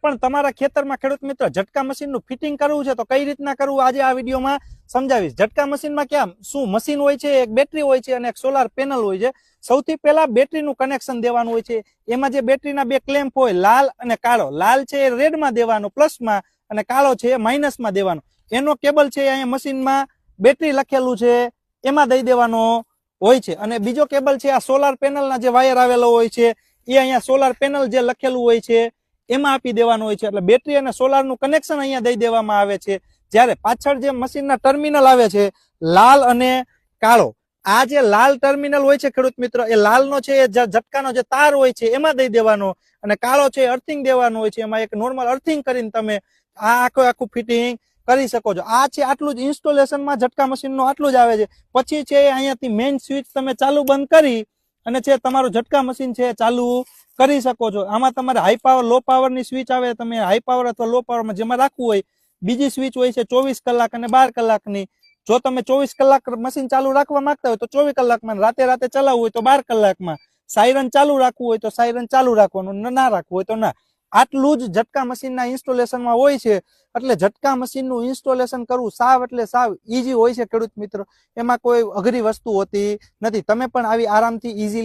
પણ તમારા ખેતરમાં ખેડૂત મિત્ર ઝટકા મશીનનું ફિટિંગ કરવું છે તો કઈ રીતના કરવું આજે આ વિડીયોમાં સમજાવીશ। ઝટકા મશીનમાં ક્યાં શું મશીન હોય છે, એક બેટરી હોય છે અને એક સોલાર પેનલ હોય છે। સૌથી પહેલા બેટરીનું કનેક્શન દેવાનું હોય છે। એમાં જે બેટરીના બે ક્લેમ્પ હોય લાલ અને કાળો, લાલ છે એ રેડમાં દેવાનો પ્લસમાં અને કાળો છે એ માઇનસમાં દેવાનો। એનો કેબલ છે અહીંયા મશીનમાં બેટરી લખેલું છે એમાં દઈ દેવાનો હોય છે અને બીજો કેબલ છે આ સોલાર પેનલના જે વાયર આવેલો હોય છે એ અહીંયા સોલાર પેનલ જે લખેલું હોય છે એમાં આપી દેવાનું હોય છે। એટલે બેટરી અને સોલારનું કનેક્શન અહીંયા દઈ દેવામાં આવે છે। જ્યારે પાછળ જે મશીનના ટર્મિનલ આવે છે લાલ અને કાળો, આ જે લાલ ટર્મિનલ હોય છે ખેડૂત મિત્ર એ લાલનો છે એ ઝટકાનો જે તાર હોય છે એમાં દઈ દેવાનો અને કાળો છે અર્થિંગ દેવાનું હોય છે। એમાં એક નોર્મલ અર્થિંગ કરીને તમે આ આખું ફિટિંગ કરી શકો છો। આ છે આટલું જ ઇન્સ્ટોલેશનમાં ઝટકા મશીનનું આટલું જ આવે છે। પછી છે અહીંયાથી મેઇન સ્વિચ તમે ચાલુ બંધ કરી અને છે તમારું ઝટકા મશીન છે ચાલુ કરી શકો છો। આમાં તમારે હાઈ પાવર લો પાવરની સ્વિચ આવે, તમે હાઈ પાવર અથવા લો પાવરમાં જેમાં રાખવું હોય। બીજી સ્વિચ હોય છે 24 કલાક અને 12 કલાકની। જો તમે 24 કલાક મશીન ચાલુ રાખવા માંગતા હોય તો 24 કલાકમાં, રાતે ચલાવવું હોય તો 12 કલાકમાં, સાયરન ચાલુ રાખવું હોય તો સાયરન ચાલુ રાખવાનું, ના રાખવું હોય તો ના। આટલું જ ઝટકા મશીનના ઇન્સ્ટોલેશનમાં હોય છે। એટલે ઝટકા મશીનનું ઇન્સ્ટોલેશન કરવું સાવ એટલે સાવ ઈઝી હોય છે ખેડૂત મિત્રો, એમાં કોઈ અઘરી વસ્તુ હોતી નથી। તમે પણ આવી આરામથી ઈઝી